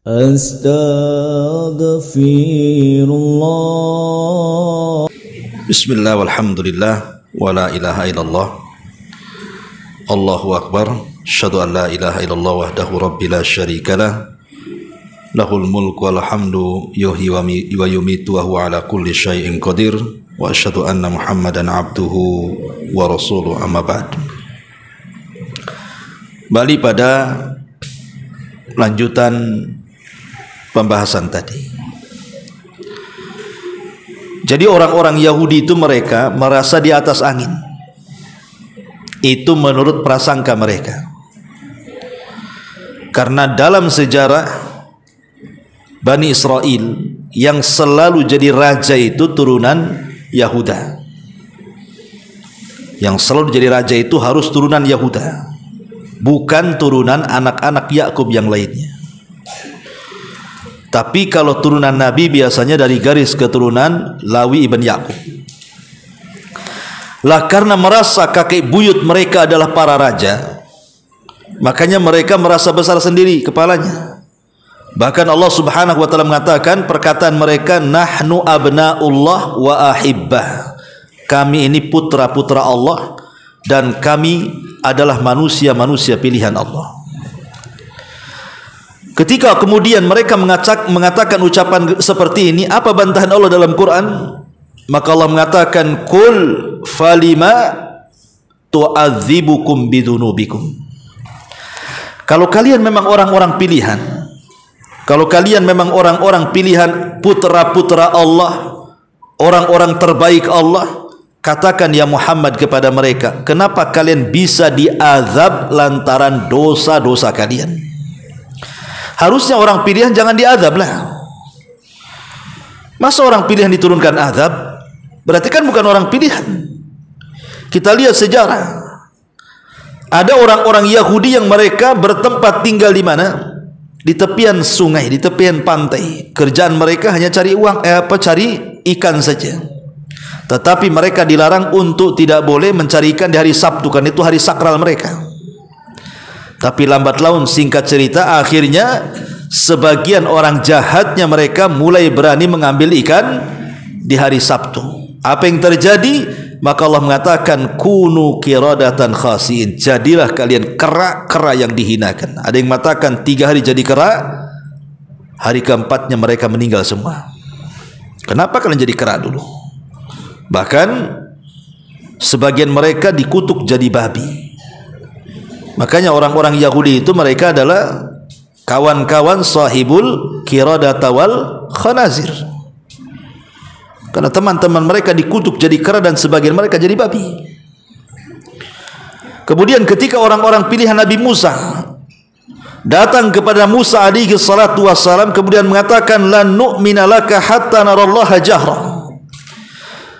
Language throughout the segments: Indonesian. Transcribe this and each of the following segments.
Astaghfirullah. Bismillah walhamdulillah wa la ilaha illallah. Allahu akbar. Asyhadu an la ilaha illallah wahdahu rabbil la syarikalah. Lahul mulku wal hamdu yuhyi wa yumitu wa huwa ala kulli syai'in qadir. Wa asyhadu anna Muhammadan abduhu wa rasuluhu, amma ba'd. Balik pada lanjutan pembahasan tadi. Jadi orang-orang Yahudi itu mereka merasa di atas angin. Itu menurut prasangka mereka. Karena dalam sejarah Bani Israel yang selalu jadi raja itu turunan Yahuda. Yang selalu jadi raja itu harus turunan Yahuda, bukan turunan anak-anak Yakub yang lainnya. Tapi kalau turunan Nabi biasanya dari garis keturunan Lawi ibn Yakub. Lah karena merasa kakek buyut mereka adalah para raja, makanya mereka merasa besar sendiri kepalanya. Bahkan Allah Subhanahu wa taala mengatakan perkataan mereka, nahnu abnaullah wa ahibbah. Kami ini putra-putra Allah dan kami adalah manusia-manusia pilihan Allah. Ketika kemudian mereka mengatakan ucapan seperti ini, apa bantahan Allah dalam Quran? Maka Allah mengatakan, "Qul falima tu'adzibukum bidunubikum." Kalau kalian memang orang-orang pilihan, kalau kalian memang orang-orang pilihan, putra-putra Allah, orang-orang terbaik Allah, katakan ya Muhammad kepada mereka, kenapa kalian bisa diazab lantaran dosa-dosa kalian? Harusnya orang pilihan jangan diazab lah. Masa orang pilihan diturunkan azab? Berarti kan bukan orang pilihan. Kita lihat sejarah. Ada orang-orang Yahudi yang mereka bertempat tinggal di mana? Di tepian sungai, di tepian pantai. Kerjaan mereka hanya cari uang, cari ikan saja. Tetapi mereka dilarang untuk tidak boleh mencari ikan di hari Sabtu, kan itu hari sakral mereka. Tapi lambat laun, singkat cerita, akhirnya sebagian orang jahatnya mereka mulai berani mengambil ikan di hari Sabtu. Apa yang terjadi? Maka Allah mengatakan, kunu kiradatan khasiin. Jadilah kalian kera-kera yang dihinakan. Ada yang mengatakan 3 hari jadi kera, hari keempatnya mereka meninggal semua. Kenapa kalian jadi kera dulu? Bahkan sebagian mereka dikutuk jadi babi. Makanya orang-orang Yahudi itu mereka adalah kawan-kawan sahibul kiradata wal khanazir. Karena teman-teman mereka dikutuk jadi kera dan sebagian mereka jadi babi. Kemudian ketika orang-orang pilihan Nabi Musa datang kepada Musa alaihi salatu wassalam, kemudian mengatakan, lan nu'mina laka hatta narallaha jahra.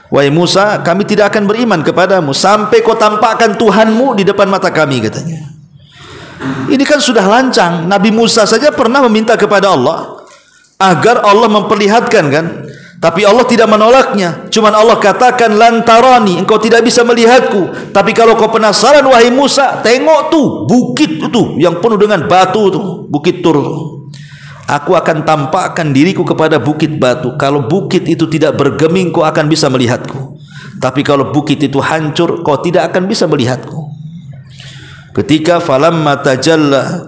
Wahai Musa, kami tidak akan beriman kepadamu sampai kau tampakkan Tuhanmu di depan mata kami, katanya. Ini kan sudah lancang. Nabi Musa saja pernah meminta kepada Allah agar Allah memperlihatkan, kan? Tapi Allah tidak menolaknya. Cuman Allah katakan, lantarani, engkau tidak bisa melihatku. Tapi kalau kau penasaran wahai Musa, tengok tuh bukit itu yang penuh dengan batu tuh, Bukit Tur. Aku akan tampakkan diriku kepada bukit batu. Kalau bukit itu tidak bergeming, kau akan bisa melihatku. Tapi kalau bukit itu hancur, kau tidak akan bisa melihatku. Ketika falamma tajalla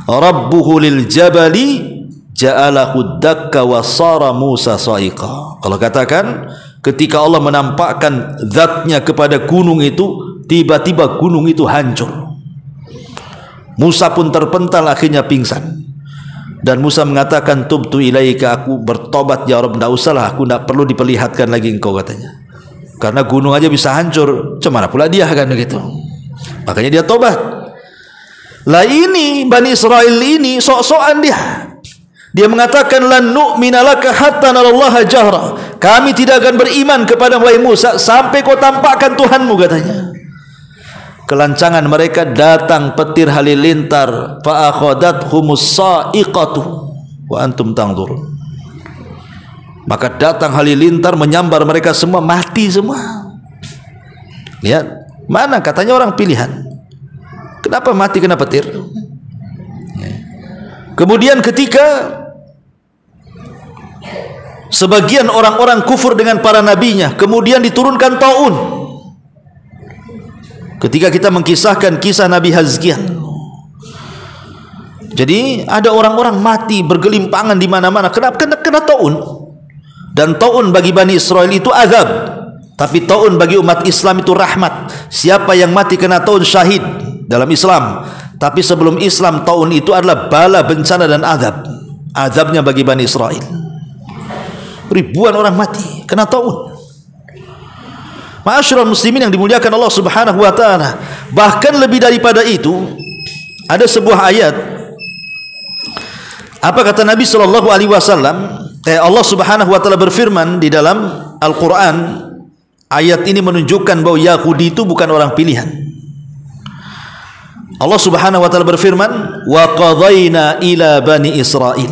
rabbuhu lil jabali ja'alahu dakka wa sara Musa sa'iqa. Allah katakan, ketika Allah menampakkan zatnya kepada gunung itu, tiba-tiba gunung itu hancur. Musa pun terpental, akhirnya pingsan. Dan Musa mengatakan, tubtu ilaika, aku bertobat ya Rabb, tidak usahlah, aku tidak perlu diperlihatkan lagi engkau, katanya. Karena gunung aja bisa hancur, cemana pula dia, kan begitu. Makanya dia tobat. Lah ini Bani Israel ini sok-sokan dia. Dia mengatakan, lan nu'mina laka hatta narallaha jahra. Kami tidak akan beriman kepada wahai Musa sampai kau tampakkan Tuhanmu, katanya. Kelancangan mereka, datang petir halilintar, fa akhadathhumus sa'iqatu wa antum tanzurun. Maka datang halilintar menyambar mereka semua, mati semua. Lihat, mana katanya orang pilihan. Kenapa mati kena petir? Kemudian ketika sebagian orang-orang kufur dengan para nabinya, kemudian diturunkan taun. Ketika kita mengkisahkan kisah Nabi Hazkian, jadi ada orang-orang mati bergelimpangan di mana-mana. Kenapa? Kena taun. Dan taun bagi Bani Israel itu azab, tapi taun bagi umat Islam itu rahmat. Siapa yang mati kena taun syahid dalam Islam. Tapi sebelum Islam, taun itu adalah bala, bencana dan azab. Azabnya bagi Bani Israel. Ribuan orang mati kena taun. Ma'asyiral muslimin yang dimuliakan Allah Subhanahu wa taala. Bahkan lebih daripada itu, ada sebuah ayat. Apa kata Nabi sallallahu alaihi wasallam? Allah Subhanahu wa taala berfirman di dalam Al-Qur'an. Ayat ini menunjukkan bahwa Yahudi itu bukan orang pilihan. Allah Subhanahu wa taala berfirman, "Wa qadayna ila bani Israil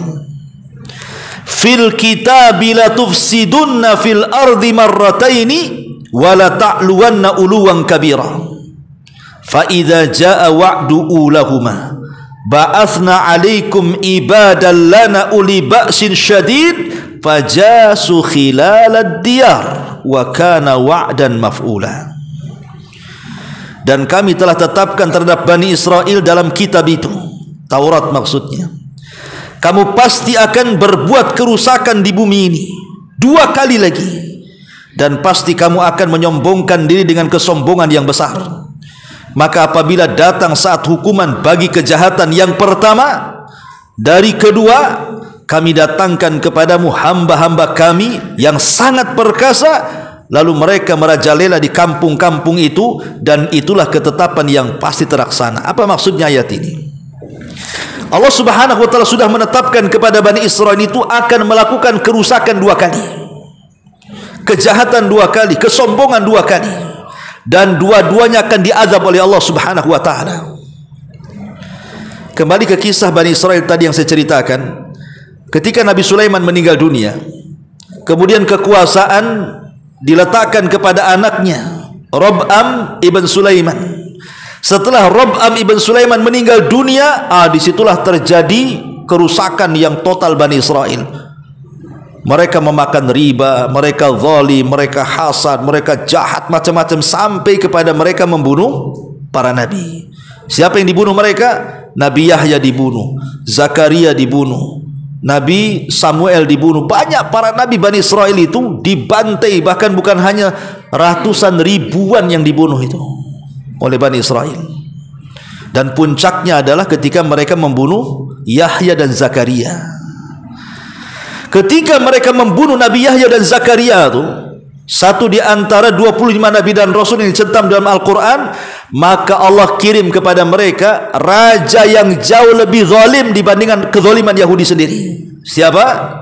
fil kitabi la tufsidunna fil ardi marrataini wa la ta'luwanna uluwan kabira. Fa idza jaa wa'du ulahuma ba'athna 'alaikum ibadan lana uli ba'sin syadid fajasu khilalad diyar wa kana wa'dan maf'ula." Dan kami telah tetapkan terhadap Bani Israel dalam kitab itu, Taurat maksudnya, kamu pasti akan berbuat kerusakan di bumi ini 2 kali lagi, dan pasti kamu akan menyombongkan diri dengan kesombongan yang besar. Maka apabila datang saat hukuman bagi kejahatan yang pertama, dari kedua kami datangkan kepadamu hamba-hamba kami yang sangat perkasa, lalu mereka merajalela di kampung-kampung itu, dan itulah ketetapan yang pasti terlaksana. Apa maksudnya ayat ini? Allah Subhanahu wa taala sudah menetapkan kepada Bani Israel itu akan melakukan kerusakan 2 kali, kejahatan 2 kali, kesombongan 2 kali, dan dua-duanya akan diazab oleh Allah Subhanahu wa taala. Kembali ke kisah Bani Israel tadi yang saya ceritakan. Ketika Nabi Sulaiman meninggal dunia, kemudian kekuasaan diletakkan kepada anaknya Rob'am ibn Sulaiman. Setelah Rob'am ibn Sulaiman meninggal dunia, disitulah terjadi kerusakan yang total Bani Israel. Mereka memakan riba, mereka zalim, mereka hasad, mereka jahat, macam-macam, sampai kepada mereka membunuh para nabi. Siapa yang dibunuh mereka? Nabi Yahya dibunuh, Zakaria dibunuh, Nabi Samuel dibunuh. Banyak para nabi Bani Israel itu dibantai, bahkan bukan hanya ratusan ribuan yang dibunuh itu oleh Bani Israel. Dan puncaknya adalah ketika mereka membunuh Yahya dan Zakaria. Ketika mereka membunuh Nabi Yahya dan Zakaria itu, satu di antara 25 nabi dan rasul yang dicetam dalam Al-Quran, maka Allah kirim kepada mereka raja yang jauh lebih zalim dibandingkan kezaliman Yahudi sendiri. Siapa?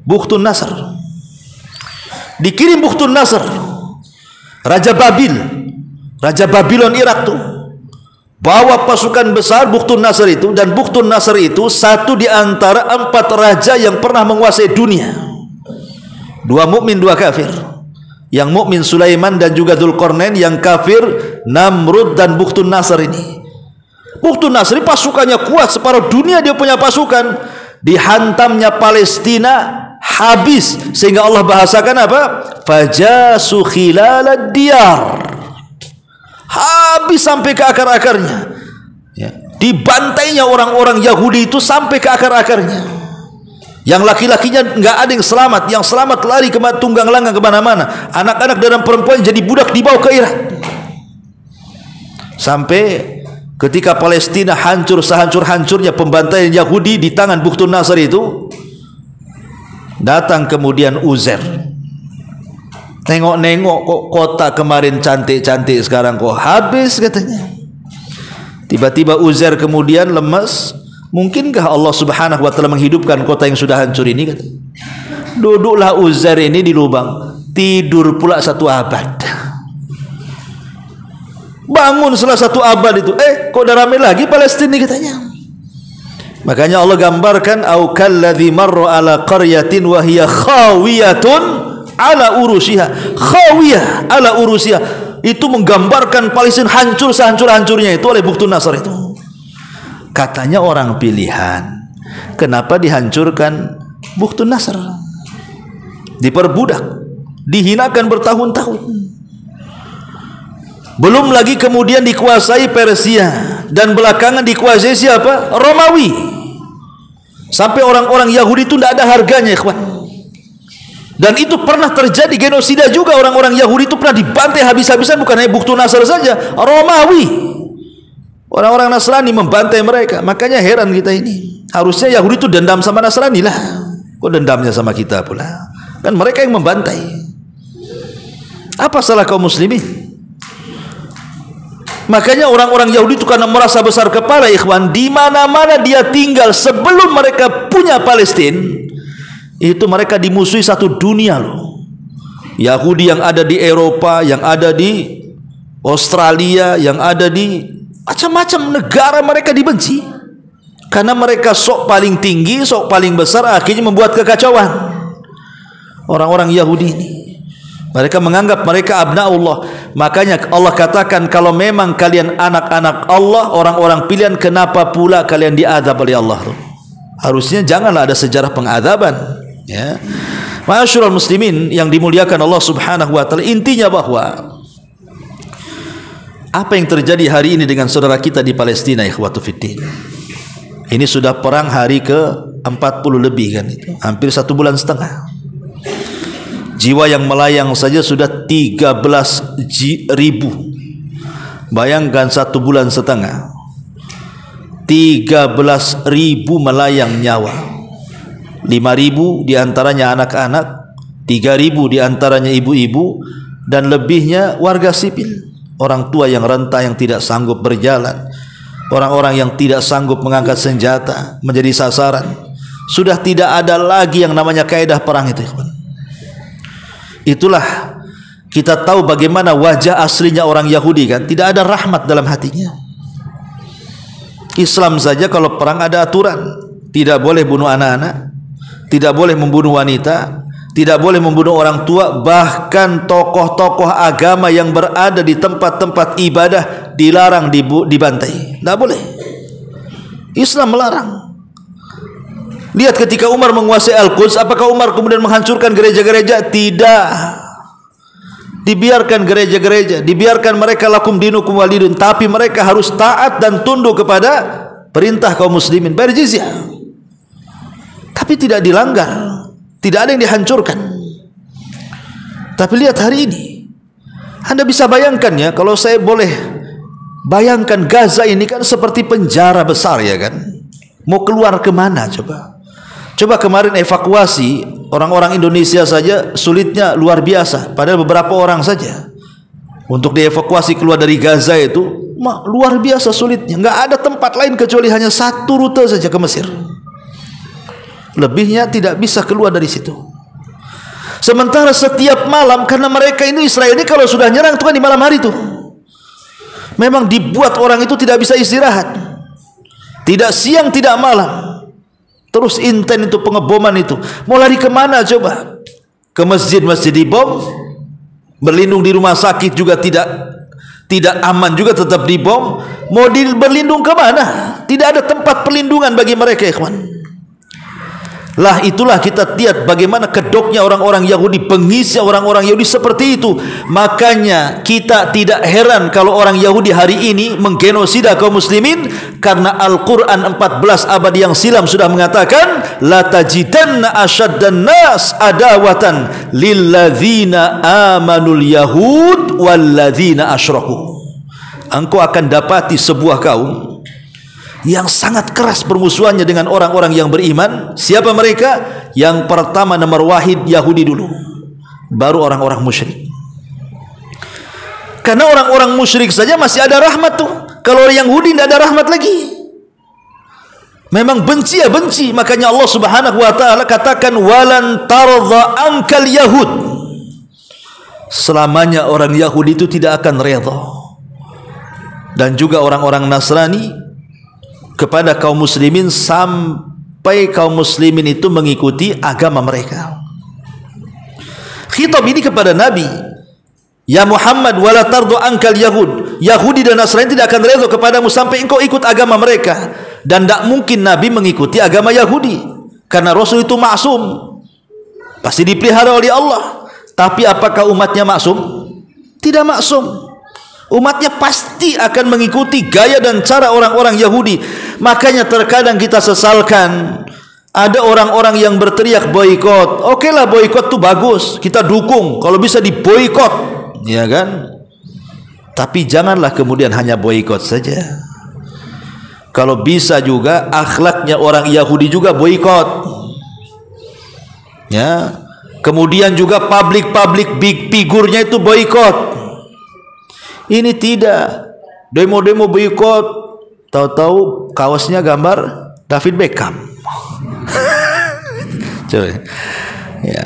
Bukhtun Nasr. Dikirim Bukhtun Nasr, Raja Babil, Raja Babylon Irak tuh, bawa pasukan besar Bukhtun Nasr itu. Dan Bukhtun Nasr itu satu di antara 4 raja yang pernah menguasai dunia. 2 mukmin, 2 kafir. Yang mukmin Sulaiman dan juga Dzulqarnain, yang kafir Namrud dan Bukhtun Nasr ini. Bukhtun Nasr ini pasukannya kuat, separuh dunia dia punya pasukan. Dihantamnya Palestina habis, sehingga Allah bahasakan apa? Fajasu khilalad diyar. Habis sampai ke akar-akarnya, ya. Dibantainya orang-orang Yahudi itu sampai ke akar-akarnya. Yang laki-lakinya nggak ada yang selamat, yang selamat lari ke tunggang langgang kemana-mana. Anak-anak dan perempuan jadi budak dibawa ke Irak. Sampai ketika Palestina hancur sehancur-hancurnya, pembantaian Yahudi di tangan Bukhtun Nasr itu, datang kemudian Uzair. Nengok-nengok, kok kota kemarin cantik-cantik, sekarang kok habis katanya. Tiba-tiba Uzair kemudian lemas. Mungkinkah Allah Subhanahu wa taala menghidupkan kota yang sudah hancur ini? Kata. Duduklah Uzair ini di lubang, tidur pula 1 abad. Bangun setelah 1 abad itu, kok udah ramai lagi Palestina katanya. Makanya Allah gambarkan, au kalladzi marra ala qaryatin wa hiya khawiyatun ala urushiha. Khawiyah ala urushiha, itu menggambarkan Palestina hancur sehancur-hancurnya itu oleh Bukhtun Nasr itu. Katanya orang pilihan. Kenapa dihancurkan Bukhtun Nasr? Diperbudak, dihinakan bertahun-tahun. Belum lagi kemudian dikuasai Persia, dan belakangan dikuasai siapa? Romawi. Sampai orang-orang Yahudi itu tidak ada harganya, ikhwan. Dan itu pernah terjadi genosida juga. Orang-orang Yahudi itu pernah dibantai habis-habisan, bukan hanya Bukhtun Nasr saja, Romawi. Orang-orang Nasrani membantai mereka. Makanya heran kita ini. Harusnya Yahudi itu dendam sama Nasrani lah. Kok dendamnya sama kita pula? Kan mereka yang membantai. Apa salah kaum muslimin? Makanya orang-orang Yahudi itu karena merasa besar kepala, ikhwan, di mana-mana dia tinggal sebelum mereka punya Palestina, itu mereka dimusuhi satu dunia loh. Yahudi yang ada di Eropa, yang ada di Australia, yang ada di macam-macam negara mereka dibenci karena mereka sok paling tinggi, sok paling besar, akhirnya membuat kekacauan. Orang-orang Yahudi ini, mereka menganggap mereka abnaullah. Makanya Allah katakan, kalau memang kalian anak-anak Allah, orang-orang pilihan, kenapa pula kalian diazab oleh Allah? Harusnya janganlah ada sejarah pengadaban, ya. Ma'asyiral muslimin yang dimuliakan Allah Subhanahu wa taala, intinya bahwa apa yang terjadi hari ini dengan saudara kita di Palestina, ikhwatu fiddin, ini sudah perang hari ke-40 lebih kan, itu hampir 1,5 bulan. Jiwa yang melayang saja sudah 13.000. Bayangkan 1,5 bulan, 13.000 melayang nyawa. 5.000 diantaranya anak-anak, 3.000 diantaranya ibu-ibu, dan lebihnya warga sipil. Orang tua yang renta, yang tidak sanggup berjalan, orang-orang yang tidak sanggup mengangkat senjata menjadi sasaran. Sudah tidak ada lagi yang namanya kaidah perang itu. Itulah kita tahu bagaimana wajah aslinya orang Yahudi kan, tidak ada rahmat dalam hatinya. Islam saja kalau perang ada aturan, tidak boleh bunuh anak-anak, tidak boleh membunuh wanita, tidak boleh membunuh orang tua, bahkan tokoh-tokoh agama yang berada di tempat-tempat ibadah dilarang dibantai. Tidak boleh. Islam melarang. Lihat ketika Umar menguasai Al-Quds, apakah Umar kemudian menghancurkan gereja-gereja? Tidak. Dibiarkan gereja-gereja, dibiarkan mereka lakum dinukum walidun, tapi mereka harus taat dan tunduk kepada perintah kaum muslimin, bayar jizyah. Tapi tidak dilanggar. Tidak ada yang dihancurkan. Tapi lihat hari ini, Anda bisa bayangkan ya, kalau saya boleh bayangkan, Gaza ini kan seperti penjara besar ya kan. Mau keluar kemana coba? Coba kemarin evakuasi orang-orang Indonesia saja sulitnya luar biasa. Padahal beberapa orang saja untuk dievakuasi keluar dari Gaza itu luar biasa sulitnya. Nggak ada tempat lain kecuali hanya satu rute saja ke Mesir. Lebihnya tidak bisa keluar dari situ. Sementara setiap malam, karena mereka ini Israel ini kalau sudah nyerang itu kan di malam hari tuh, memang dibuat orang itu tidak bisa istirahat, tidak siang tidak malam, terus intens itu pengeboman itu. Mau lari kemana coba? Ke masjid dibom, berlindung di rumah sakit juga tidak aman juga, tetap dibom. Mau berlindung kemana? Tidak ada tempat perlindungan bagi mereka, ikhwan. Lah itulah kita lihat bagaimana kedoknya orang-orang Yahudi, pengisnya orang-orang Yahudi seperti itu. Makanya kita tidak heran kalau orang Yahudi hari ini menggenosida kaum muslimin, karena Al-Quran 14 abad yang silam sudah mengatakan, la tajidanna asyaddan nas adawatan lilladzina amanul yahud walladzina asyraku. Engkau akan dapati sebuah kaum yang sangat keras permusuhannya dengan orang-orang yang beriman. Siapa mereka? Yang pertama nomor wahid Yahudi dulu, baru orang-orang musyrik. Karena orang-orang musyrik saja masih ada rahmat tuh. Kalau orang Yahudi tidak ada rahmat lagi. Memang benci ya benci. Makanya Allah Subhanahu wa taala katakan, walan tardha ankal yahud. Selamanya orang Yahudi itu tidak akan redha. Dan juga orang-orang Nasrani kepada kaum muslimin sampai kaum muslimin itu mengikuti agama mereka. Khitab ini kepada Nabi, ya Muhammad, wala tardu ankal yahud. Yahudi dan Nasrani tidak akan redha kepadamu sampai engkau ikut agama mereka. Dan tidak mungkin Nabi mengikuti agama Yahudi, karena Rasul itu maksum, pasti dipelihara oleh Allah. Tapi apakah umatnya maksum? Tidak maksum. Umatnya pasti akan mengikuti gaya dan cara orang-orang Yahudi. Makanya terkadang kita sesalkan ada orang-orang yang berteriak boikot. Oke lah, boikot tuh bagus, kita dukung kalau bisa diboikot, ya kan? Tapi janganlah kemudian hanya boikot saja. Kalau bisa juga akhlaknya orang Yahudi juga boikot, ya. Kemudian juga public big figurnya itu boikot. Ini tidak, demo-demo boikot, tahu-tahu kaosnya gambar David Beckham. Coba, ya.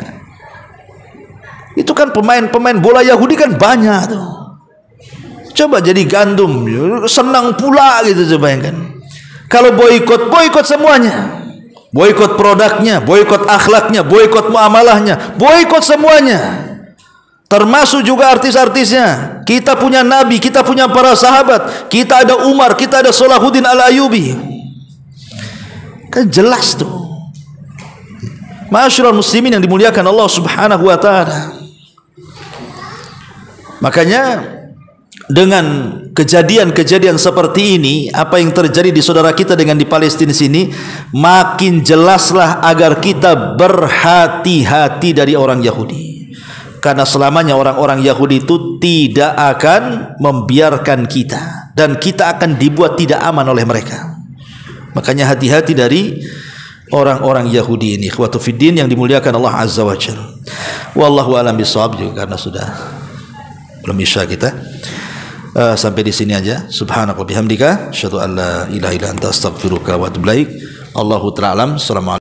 Itu kan pemain-pemain bola Yahudi kan banyak tuh. Coba jadi gandum, senang pula gitu, coba bayangkan. Kalau boikot semuanya, boikot produknya, boikot akhlaknya, boikot muamalahnya, boikot semuanya. Termasuk juga artis-artisnya. Kita punya Nabi, kita punya para sahabat, kita ada Umar, kita ada Salahuddin Al-Ayyubi. Kan jelas tuh. Ma'asyiral muslimin yang dimuliakan Allah Subhanahu wa taala. Makanya dengan kejadian-kejadian seperti ini, apa yang terjadi di saudara kita dengan di Palestina sini, makin jelaslah agar kita berhati-hati dari orang Yahudi. Karena selamanya orang-orang Yahudi itu tidak akan membiarkan kita, dan kita akan dibuat tidak aman oleh mereka. Makanya hati-hati dari orang-orang Yahudi ini. Ikhwatu fiddin yang dimuliakan Allah Azza wa Jalla. Wallahu a'lam bishawab, juga karena sudah belum isya kita. Sampai di sini aja. Subhanaka wa bihamdika asyhadu an la ilaha illa anta astaghfiruka wa atubu ilaik. Allahu ta'ala alam. Assalamualaikum.